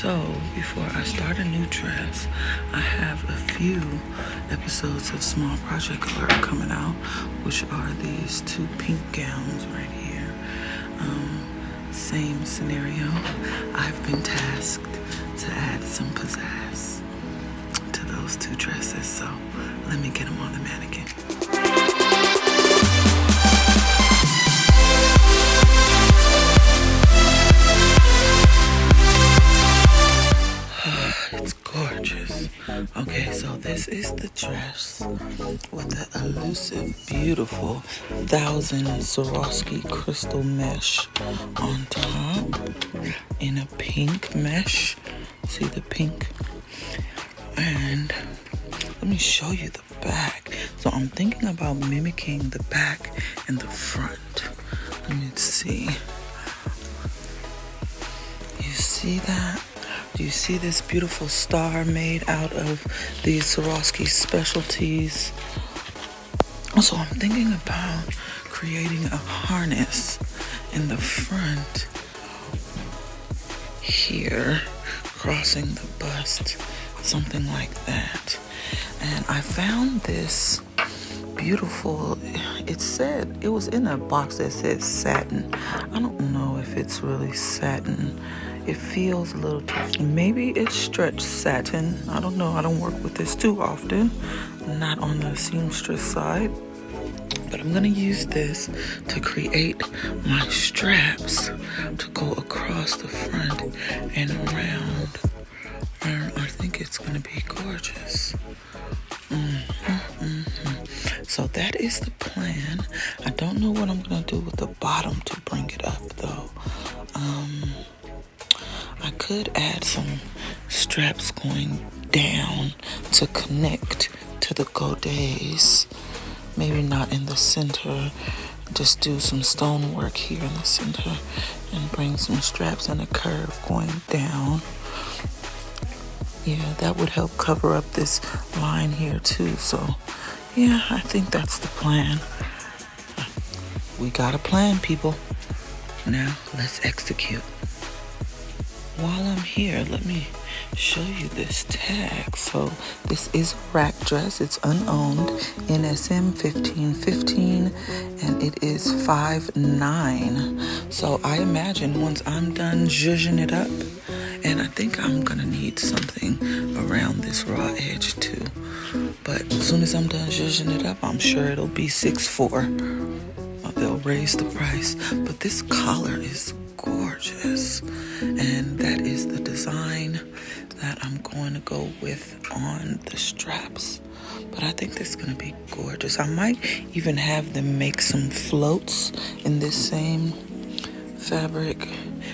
So, before I start a new dress, I have a few episodes of Small Project Alert coming out, which are these two pink gowns right here. Same scenario. I've been tasked to add some pizzazz to those two dresses, so let me get them on the mannequin. It's gorgeous. Okay, so this is the dress with the elusive, beautiful 1000 Swarovski crystal mesh on top in a pink mesh. See the pink? And let me show you the back. So I'm thinking about mimicking the back and the front. Let me see. You see that? Do you see this beautiful star made out of these Swarovski specialties? Also, I'm thinking about creating a harness in the front here, crossing the bust, something like that. And I found this beautiful, it was in a box that said satin. I don't know if it's really satin. It feels a little, maybe it's stretched satin. I don't know. I don't work with this too often. Not on the seamstress side. But I'm gonna use this to create my straps to go across the front and around. And I think it's gonna be gorgeous. So that is the plan. I don't know what I'm gonna do with the bottom to bring it up though. I could add some straps going down to connect to the godets. Maybe not in the center. Just do some stonework here in the center and bring some straps and a curve going down. Yeah, that would help cover up this line here too. So yeah, I think that's the plan. We got a plan, people. Now let's execute. While I'm here, let me show you this tag. So this is a rack dress. It's unowned, NSM 1515, and it is 5'9". So I imagine once I'm done zhuzhing it up, and I think I'm gonna need something around this raw edge too. But as soon as I'm done zhuzhing it up, I'm sure it'll be 6'4". They'll raise the price. But this collar is gorgeous, and that is the design that I'm going to go with on the straps. But I think this is going to be gorgeous. I might even have them make some floats in this same fabric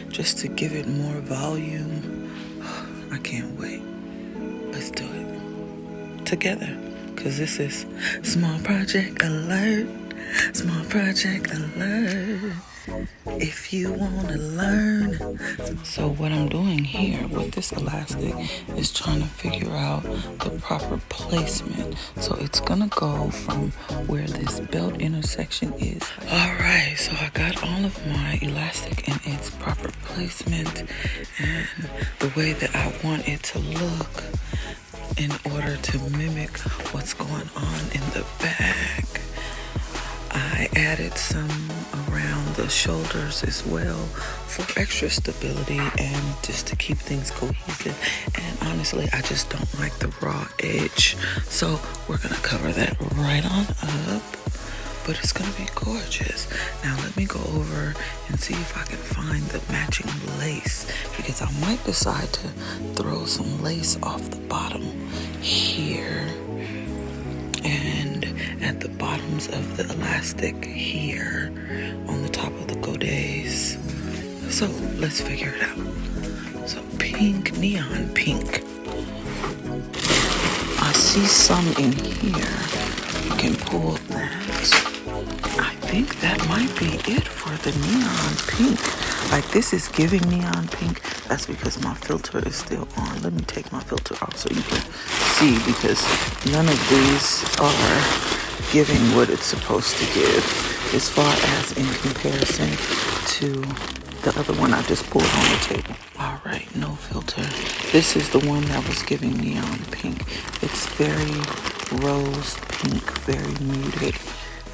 just to give it more volume. I can't wait. Let's do it together, because this is Small Project Alert. Small Project Alert. If you want to learn. So what I'm doing here with this elastic is trying to figure out the proper placement. So it's gonna go from where this belt intersection is. Alright, so I got all of my elastic in its proper placement and the way that I want it to look in order to mimic what's going on in the back. I added some around the shoulders as well for extra stability and just to keep things cohesive. And honestly, I just don't like the raw edge. So we're gonna cover that right on up, but it's gonna be gorgeous. Now let me go over and see if I can find the matching lace, because I might decide to throw some lace off the bottom here and at the bottoms of the elastic here on the top of the godets. So let's figure it out. So pink, neon pink. I see some in here. You can pull that. I think that might be it for the neon pink. Like, this is giving neon pink. That's because my filter is still on. Let me take my filter off so you can see, because none of these are giving what it's supposed to give as far as in comparison to The other one I just pulled on the table. All right, no filter. This is the one that was giving neon pink. It's very rose pink, very muted.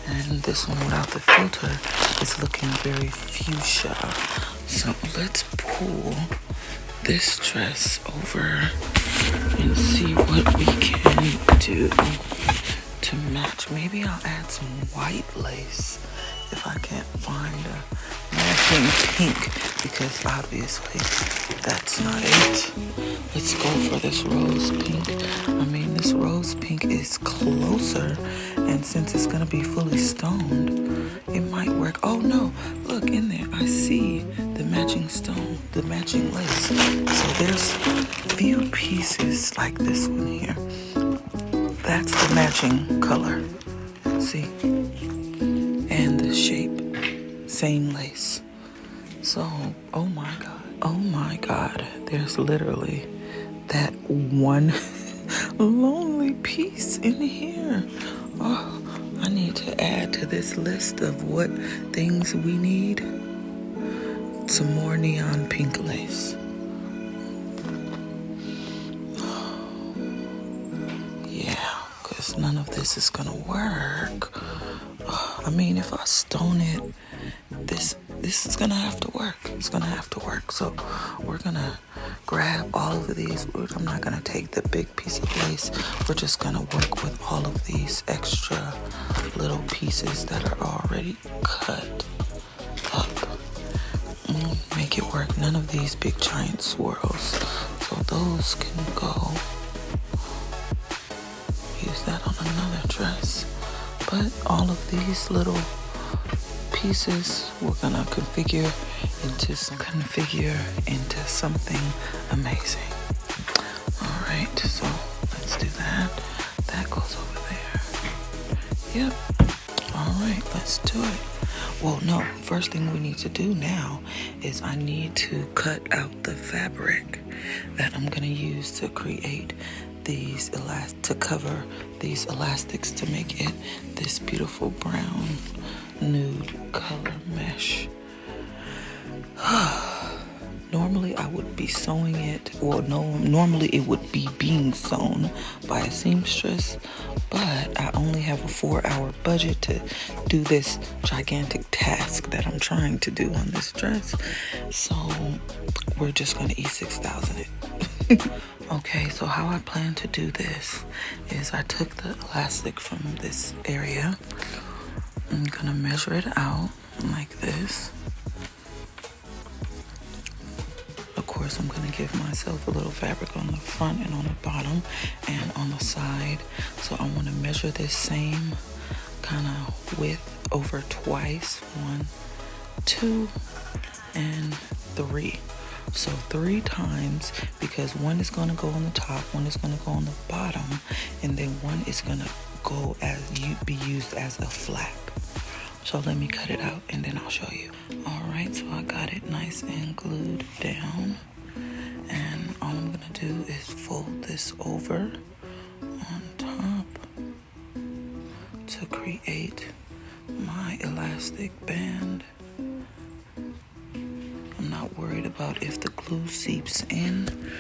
And this one without the filter is looking very fuchsia. So let's pull this dress over and see what we can do to match. Maybe I'll add some white lace if I can't find a matching pink, because obviously that's not it. Let's go for this rose pink. I mean, this rose pink is closer, and since it's gonna be fully stoned, it might work. Oh no, look in there, I see the matching stone, the matching lace. So there's few pieces like this one here. That's the matching color, see? And the shape, same lace. So, oh my God, there's literally that one lonely piece in here. Oh, I need to add to this list of what things we need some more neon pink lace. Yeah, because none of this is gonna work. I mean, if I stone it, this is gonna have to work. It's gonna have to work. So we're gonna grab all of these. I'm not gonna take the big piece of lace. We're just gonna work with all of these extra little pieces that are already cut up. Make it work. None of these big giant swirls. So those can go. Use that on another dress. But all of these little pieces we're gonna configure into something amazing. All right, so let's do that. That goes over there. Yep. All right, let's do it. Well, no, first thing we need to do now is I need to cut out the fabric that I'm gonna use to create these to cover these elastics to make it this beautiful brown nude color mesh. Normally I would be sewing it, well no, normally it would be being sewn by a seamstress, but I only have a 4-hour budget to do this gigantic task that I'm trying to do on this dress. So we're just gonna E6000 it. Okay, so how I plan to do this is I took the elastic from this area. I'm gonna measure it out like this. Of course, I'm gonna give myself a little fabric on the front and on the bottom and on the side. So I wanna measure this same kind of width over twice. 1, 2, and 3. So 3 times, because one is gonna go on the top, one is gonna go on the bottom, and then one is gonna go be used as a flap. So let me cut it out and then I'll show you. All right, so I got it nice and glued down, and all I'm gonna do is fold this over on top to create my elastic band. I'm not worried about if the glue seeps in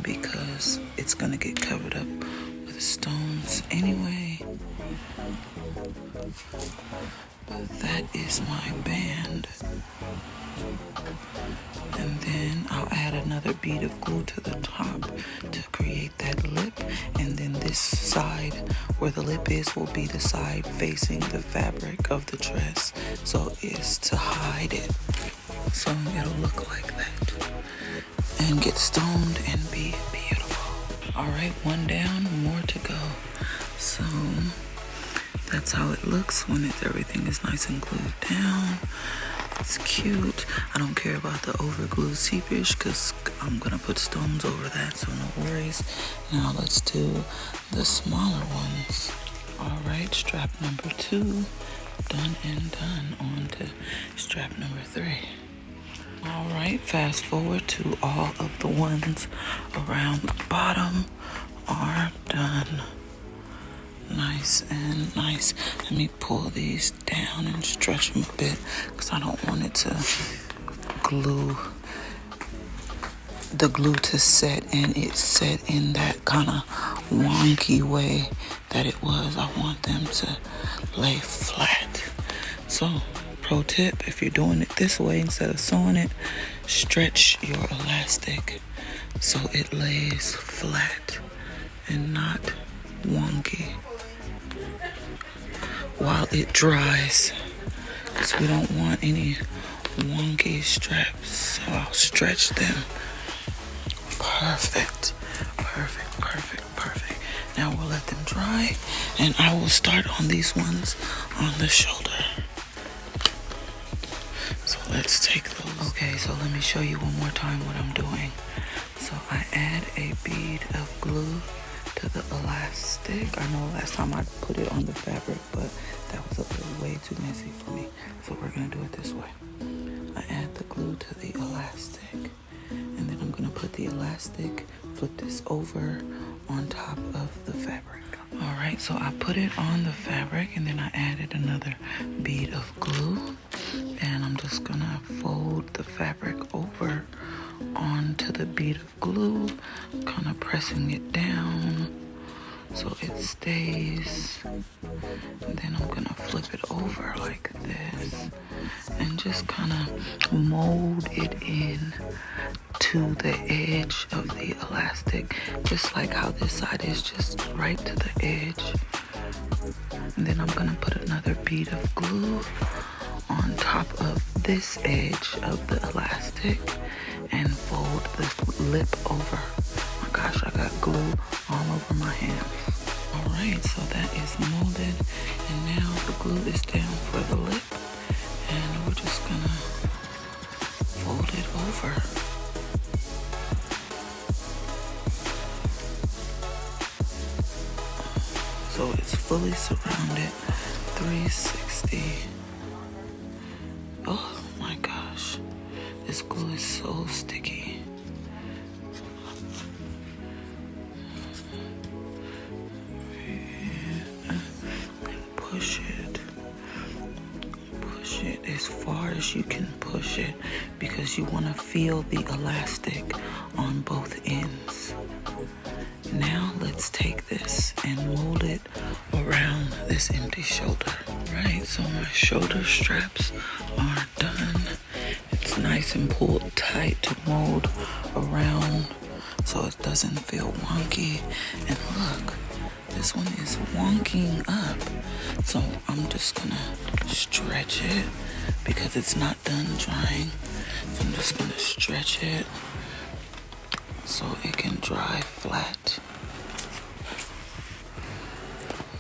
because it's gonna get covered up with stones anyway. But that is my band. And then I'll add another bead of glue to the top to create that lip. And then this side where the lip is will be the side facing the fabric of the dress. So it's to hide it. So it'll look like that. And get stoned and be beautiful. All right, one down, more to go. So that's how it looks when everything is nice and glued down. It's cute. I don't care about the over glue seepage because I'm gonna put stones over that, so no worries. Now let's do the smaller ones. All right, strap number 2, done and done. On to strap number 3. All right, fast forward to all of the ones around the bottom are done. Nice and nice. Let me pull these down and stretch them a bit because I don't want it to the glue to set, and it set in that kind of wonky way that it was. I want them to lay flat. So, pro tip, if you're doing it this way instead of sewing it, stretch your elastic so it lays flat and not wonky while it dries, because we don't want any wonky straps. So I'll stretch them. Perfect. Now we'll let them dry, and I will start on these ones on the shoulder. So let's take those. Okay, so let me show you one more time what I'm doing. So I add a bead of glue to the elastic. I know last time I put it on the fabric, but that was a little way too messy for me. So we're gonna do it this way. I add the glue to the elastic, and then I'm gonna put the elastic, flip this over on top of the fabric. All right, so I put it on the fabric, and then I added another bead of glue, and I'm just gonna fold the fabric over onto the bead of glue, kind of pressing it down so it stays. And then I'm gonna flip it over like this and just kind of mold it in to the edge of the elastic, just like how this side is just right to the edge. And then I'm gonna put another bead of glue on top of this edge of the elastic and fold the lip over. Oh my gosh, I got glue all over my hands. All right, so that is molded, and now the glue is down for the lip, and we're just gonna fold it over. So it's fully surrounded, 360. Oh my gosh, this glue is so sticky. Push it as far as you can push it, because you want to feel the elastic on both ends. Now let's take this and mold it around this empty shoulder. Right, so my shoulder straps are done. It's nice and pulled tight to mold around so it doesn't feel wonky. And look, this one is wonking up. So I'm just gonna stretch it because it's not done drying. So I'm just gonna stretch it so it can dry flat.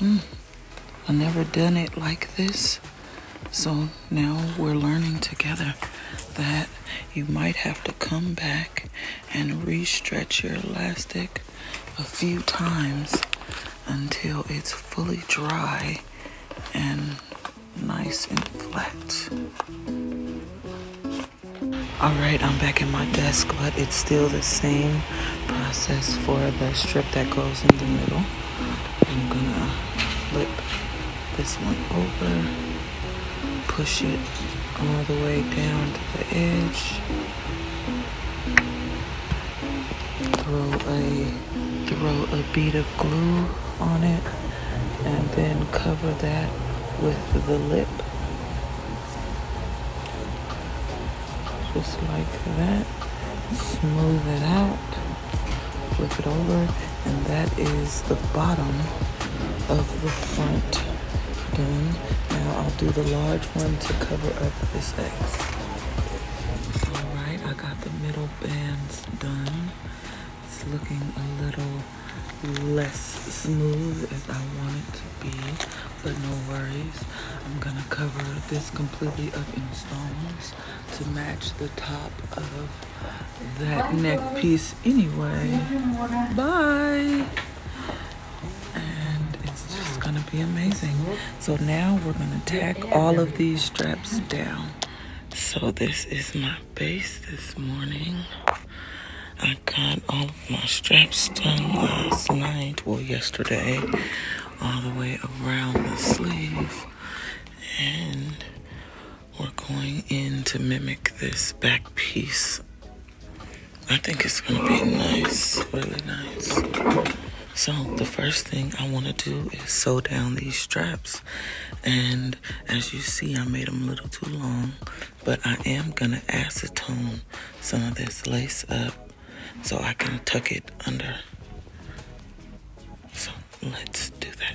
I've never done it like this. So now we're learning together that you might have to come back and re-stretch your elastic a few times until it's fully dry and nice and flat. All right, I'm back at my desk, but it's still the same process for the strip that goes in the middle. I'm gonna flip this one over, push it all the way down to the edge, throw a bead of glue on it, and then cover that with the lip, just like that. Smooth it out, flip it over, and that is the bottom of the front done. Now I'll do the large one to cover up this X. Alright, I got the middle bands done. It's looking a little less smooth as I want it to be, but no worries. I'm gonna cover this completely up in stones to match the top of that neck piece anyway. Bye! And it's just gonna be amazing. So now we're gonna tack all of these straps down. So this is my base this morning. I got all of my straps done last night, well yesterday, all the way around the sleeve. And we're going in to mimic this back piece. I think it's gonna be nice, really nice. So the first thing I want to do is sew down these straps. And as you see, I made them a little too long, but I am gonna acetone some of this lace up so I can tuck it under. So let's do that.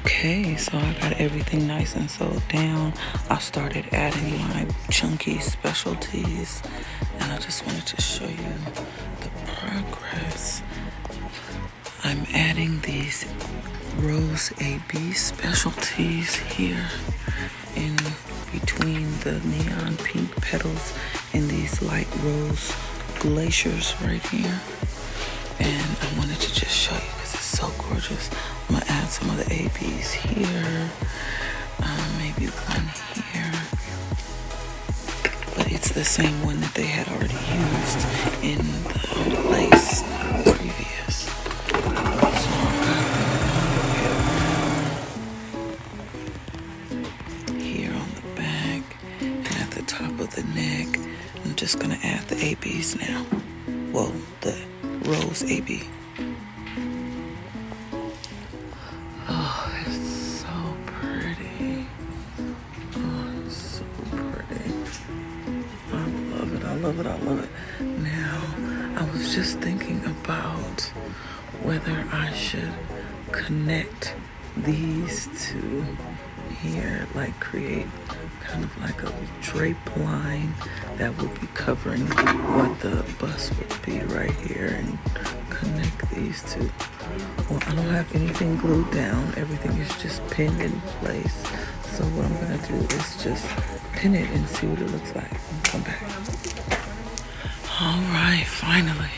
Okay, so I got everything nice and sewed down. I started adding my chunky specialties, and I just wanted to show you the progress. I'm adding these rose AB specialties here in between the neon pink petals and these light rose glaciers right here. And I wanted to just show you because it's so gorgeous. I'm gonna add some of the ABs here, maybe one here, but it's the same one that they had already used in the lace previous. So here on the back and at the top of the neck. I'm just gonna add the ABs now. Well, the rose AB. Oh, it's so pretty. Oh, it's so pretty. I love it, I love it, I love it. Now, I was just thinking about whether I should connect these two here, like create kind of like a drape line that would be covering what the bust would be right here, and connect these two. Well, I don't have anything glued down. Everything is just pinned in place. So what I'm gonna do is just pin it and see what it looks like and come back. All right, finally,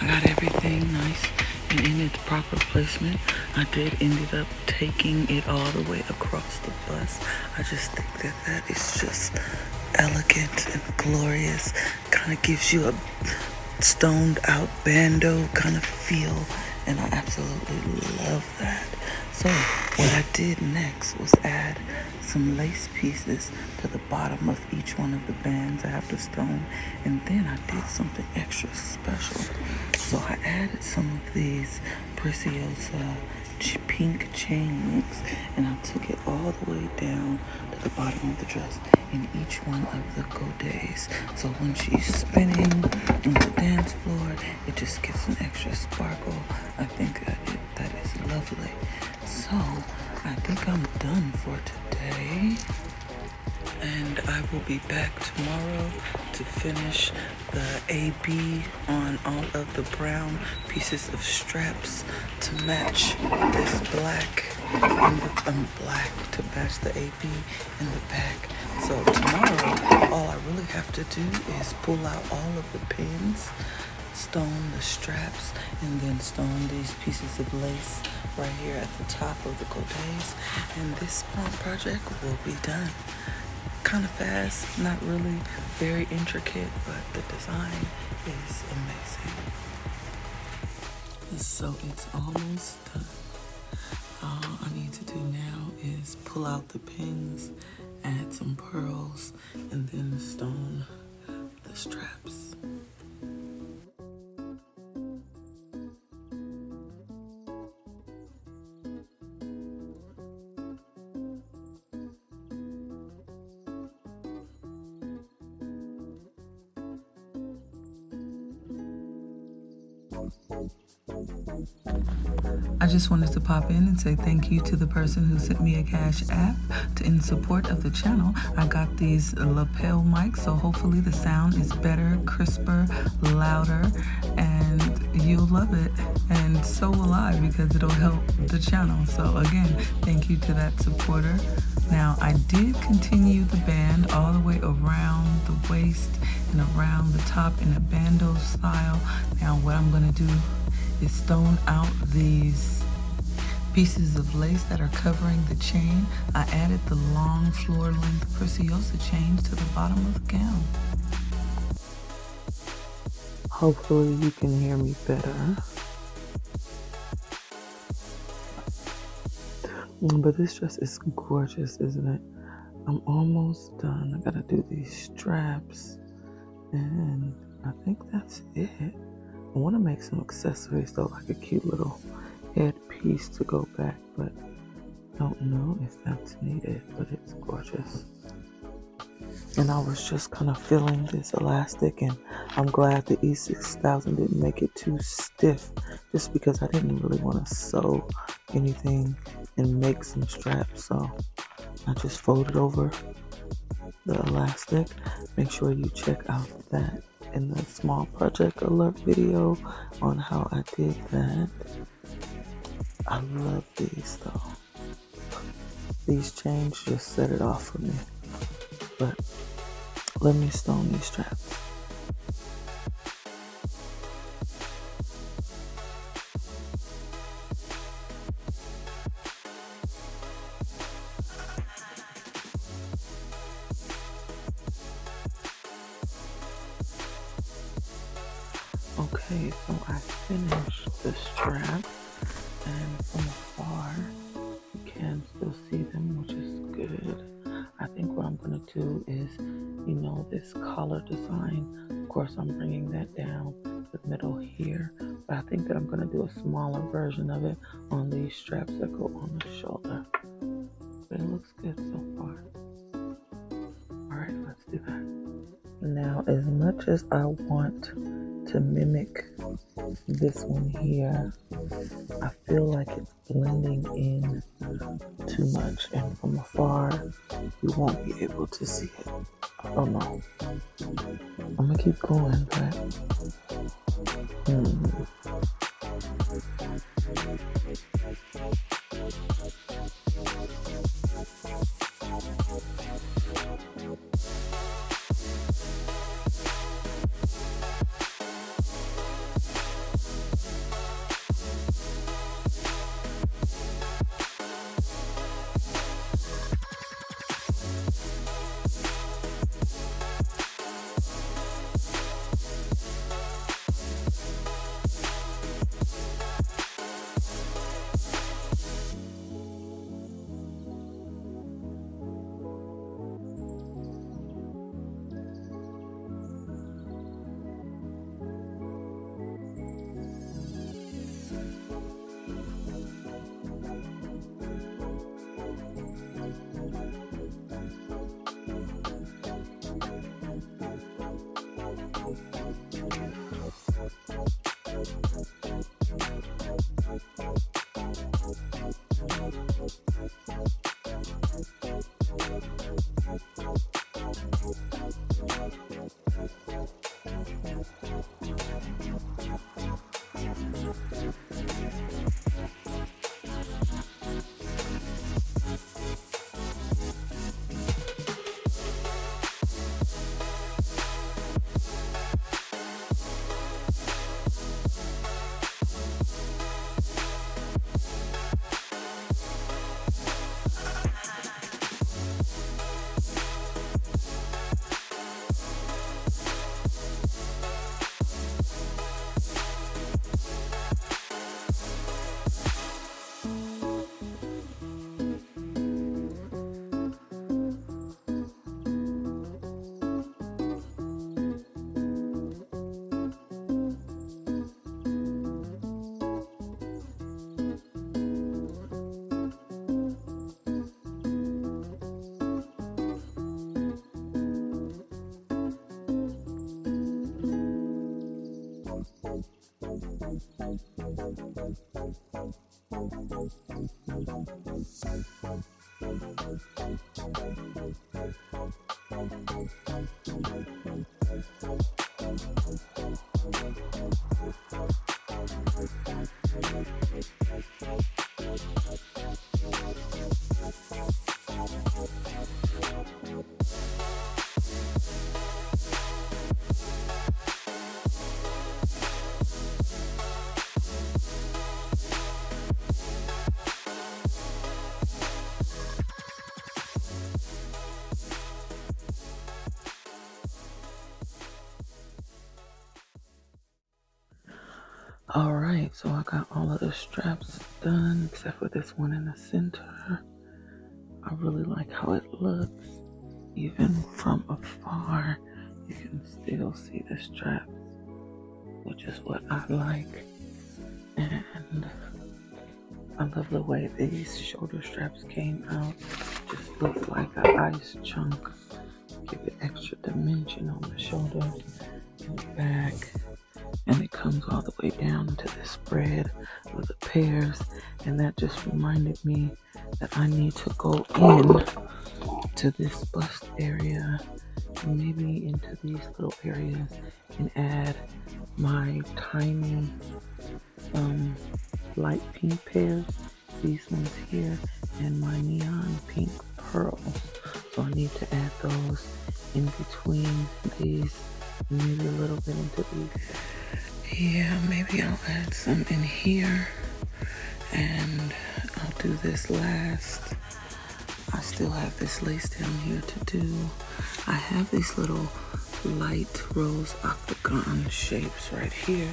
I got everything nice and in its proper placement. I did ended up taking it all the way across the bust. I just think that that is just elegant and glorious. Kind of gives you a stoned out bando kind of feel, and I absolutely love that. So what I did next was add some lace pieces to the bottom of each one of the bands I have to stone, and then I did something extra special. So I added some of these Preciosa pink chain mix, and I took it all the way down to the bottom of the dress in each one of the godets. So when she's spinning on the dance floor, it just gives an extra sparkle. I think that is lovely. So I think I'm done for today. And I will be back tomorrow to finish the AB on all of the brown pieces of straps to match this black and the black to match the AB in the back. So tomorrow, all I really have to do is pull out all of the pins, stone the straps, and then stone these pieces of lace right here at the top of the godets, and this project will be done. Kind of fast, not really very intricate, but the design is amazing. So it's almost done. All I need to do now is pull out the pins, add some pearls, and then stone the straps. I just wanted to pop in and say thank you to the person who sent me a Cash App in support of the channel. I got these lapel mics, so hopefully the sound is better, crisper, louder, and you'll love it. And so will I, because it'll help the channel. So again, thank you to that supporter. Now, I did continue the band all the way around the waist and around the top in a bandeau style. Now, what I'm going to do is stone out these pieces of lace that are covering the chain. I added the long floor length preciosa chains to the bottom of the gown. Hopefully you can hear me better. But this dress is gorgeous, isn't it? I'm almost done. I gotta do these straps, and I think that's it. I want to make some accessories though, like a cute little headpiece to go back, but I don't know if that's needed, but it's gorgeous. And I was just kind of feeling this elastic, and I'm glad the E6000 didn't make it too stiff, just because I didn't really want to sew anything and make some straps. So I just folded over the elastic. Make sure you check out that in the small project alert video on how I did that. I love these though. These chains just set it off for me. But let me stone these straps. Okay, so I finished the strap, and from afar you can still see them, which is good. I think what I'm going to do is, this collar design, of course I'm bringing that down the middle here, but I think that I'm going to do a smaller version of it on these straps that go on the shoulder. But it looks good so far. Alright, let's do that. Now, as much as I want to mimic this one here, I feel like it's blending in too much, and from afar you won't be able to see it. I don't know. I'm gonna keep going, but All right, so I got all of the straps done except for this one in the center. I really like how it looks. Even from afar, you can still see the straps, which is what I like. And I love the way these shoulder straps came out. Just looks like an ice chunk. Give it extra dimension on the shoulder and the back. And it comes all the way down into the spread of the pears. And that just reminded me that I need to go in to this bust area and maybe into these little areas and add my tiny light pink pears, these ones here, and my neon pink pearls. So I need to add those in between these, and maybe a little bit into these. Yeah, maybe I'll add some in here, and I'll do this last. I still have this lace down here to do. I have these little light rose octagon shapes right here,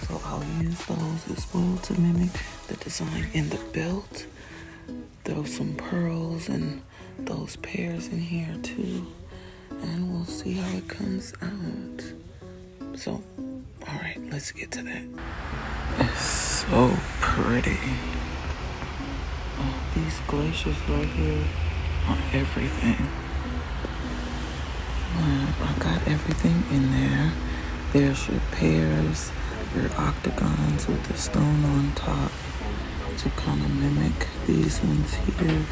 so I'll use those as well to mimic the design in the belt. Throw some pearls and those pears in here too, and we'll see how it comes out. So, all right, let's get to that. It's so pretty. Oh, these glaciers right here are everything. I got everything in there. There's your pears, your octagons with the stone on top to kind of mimic these ones here.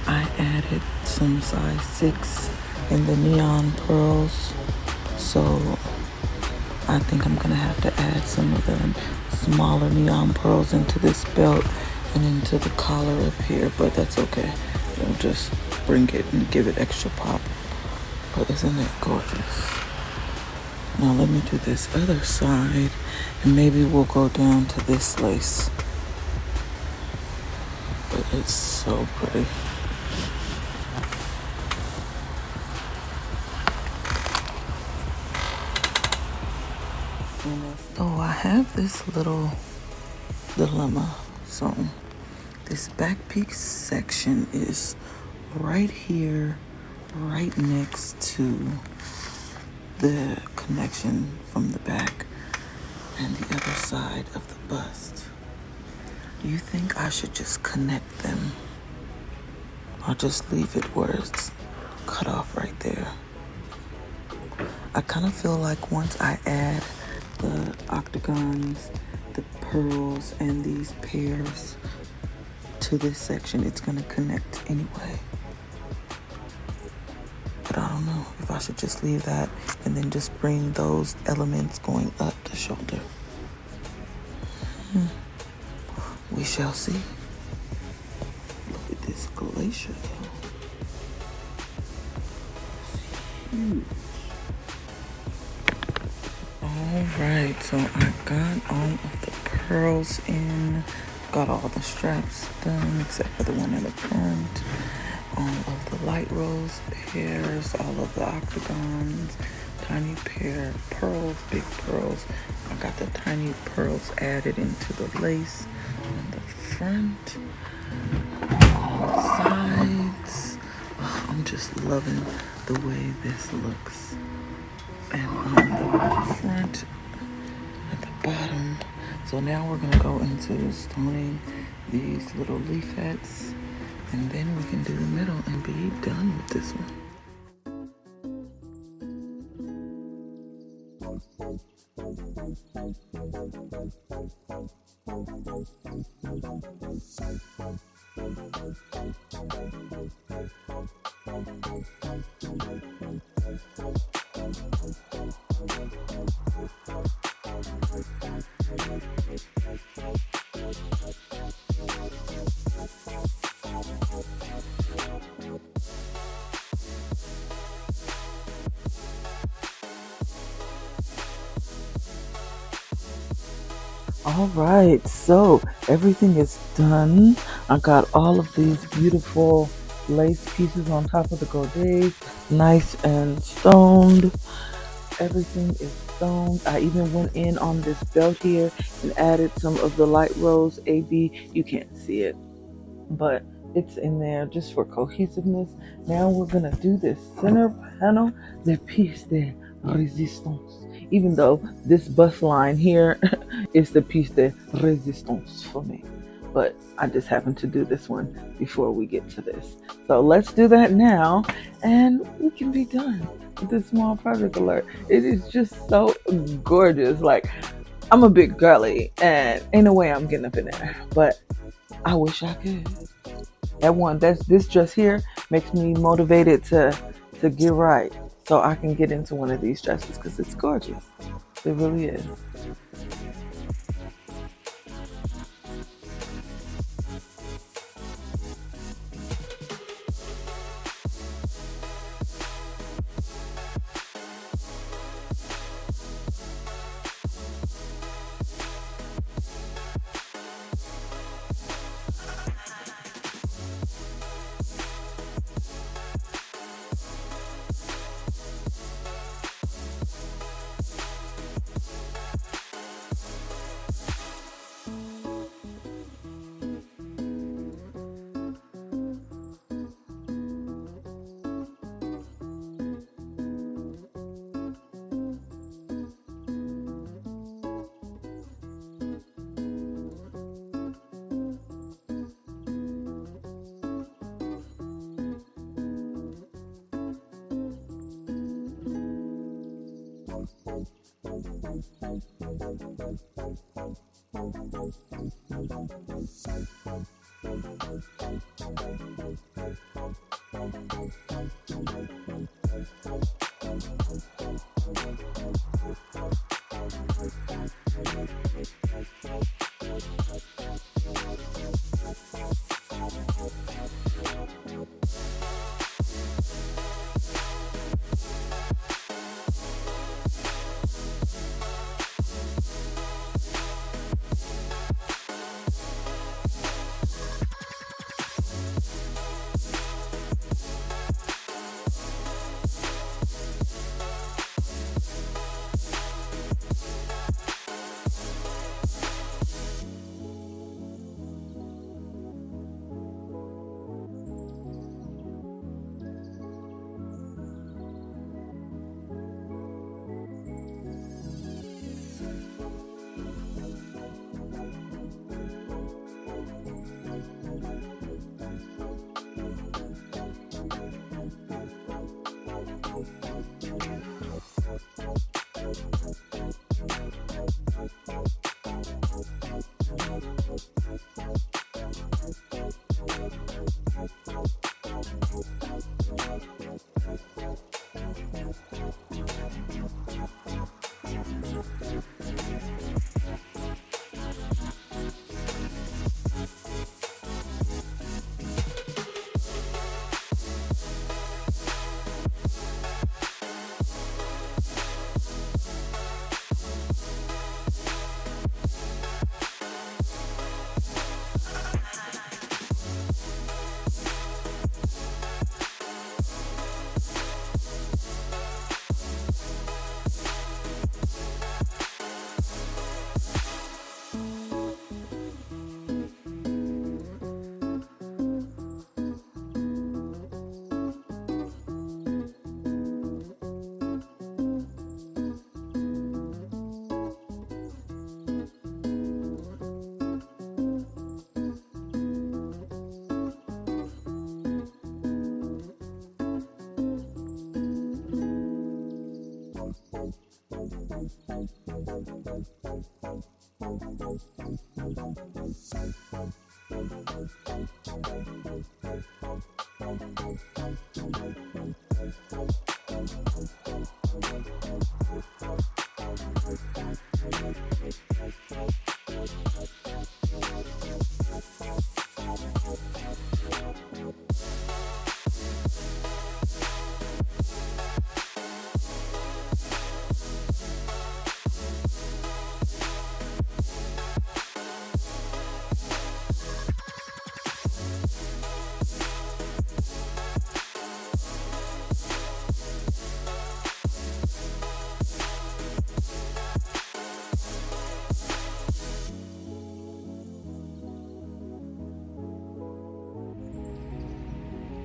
I added some size 6 in the neon pearls, so I think I'm gonna have to add some of the smaller neon pearls into this belt and into the collar up here, but that's okay. It'll just bring it and give it extra pop. But isn't it gorgeous? Now let me do this other side, and maybe we'll go down to this lace. But it's so pretty. So I have this little dilemma. So this back piece section is right here, right next to the connection from the back and the other side of the bust. Do you think I should just connect them, or just leave it where it's cut off right there? I kind of feel like once I add the octagons, the pearls, and these pairs to this section, it's going to connect anyway. But I don't know if I should just leave that and then just bring those elements going up the shoulder. We shall see. Look at this glacier though. It's huge. Alright, so I got all of the pearls in, got all the straps done except for the one in the front, all of the light rose pairs, all of the octagons, tiny pair of pearls, big pearls. I got the tiny pearls added into the lace on the front, on the sides. Oh, I'm just loving the way this looks. And on the front, at the bottom. So now we're gonna go into stoning these little leafettes, and then we can do the middle and be done with this one. All right, so everything is done. I got all of these beautiful lace pieces on top of the godets, nice and stoned. Everything is stoned. I even went in on this belt here and added some of the light rose AB. You can't see it, but it's in there just for cohesiveness. Now we're gonna do this center panel, the piece de resistance. Even though this bust line here is the piece de resistance for me, but I just happened to do this one before we get to this. So let's do that now, and we can be done with this small project alert. It is just so gorgeous. Like, I'm a big girly, and ain't no way I'm getting up in there, but I wish I could. This dress here makes me motivated to get right, so I can get into one of these dresses because it's gorgeous. It really is.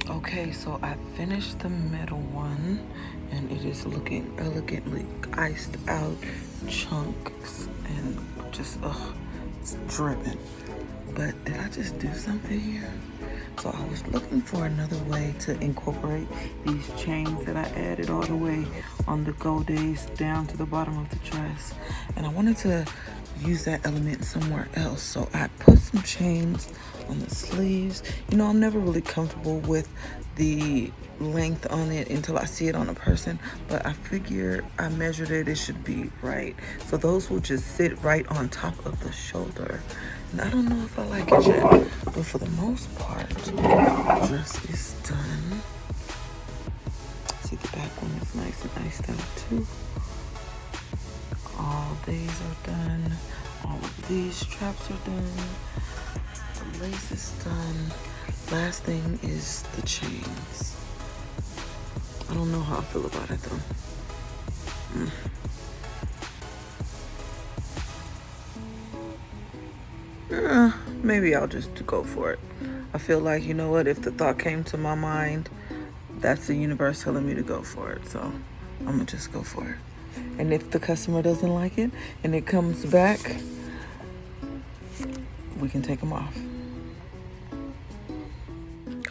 Okay, so I finished the middle one and it is looking elegantly iced out chunks and just, it's dripping. But did I just do something here? So I was looking for another way to incorporate these chains that I added all the way on the go days down to the bottom of the dress. And I wanted to use that element somewhere else. So I put some chains on the sleeves. You know, I'm never really comfortable with the length on it until I see it on a person, but I figure I measured it should be right. So those will just sit right on top of the shoulder. And I don't know if I like it yet, but for the most part, the dress is done. See, the back one is nice and iced out too. All these are done. All of these straps are done. The lace is done. Last thing is the chains. I don't know how I feel about it though. Maybe I'll just go for it. I feel like, you know what, if the thought came to my mind, that's the universe telling me to go for it. So I'm gonna just go for it. And if the customer doesn't like it and it comes back, we can take them off.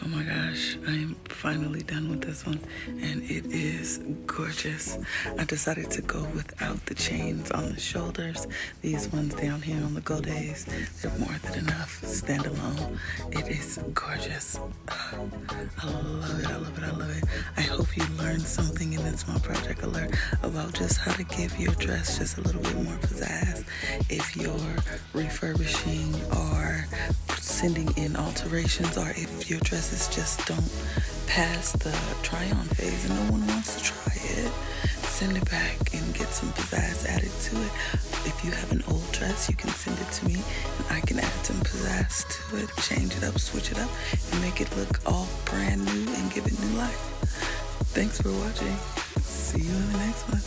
Oh my gosh, I'm finally done with this one and it is gorgeous. I decided to go without the chains on the shoulders. These ones down here on the go days, they're more than enough. Stand alone. It is gorgeous. I love it, I love it, I love it. I hope you learned something in this Small Project Alert about just how to give your dress just a little bit more pizzazz. If you're refurbishing or sending in alterations, or if your dresses just don't pass the try-on phase and no one wants to try it, send it back and get some pizzazz added to it. If you have an old dress, you can send it to me and I can add some pizzazz to it, change it up, switch it up, and make it look all brand new and give it new life. Thanks for watching. See you in the next one.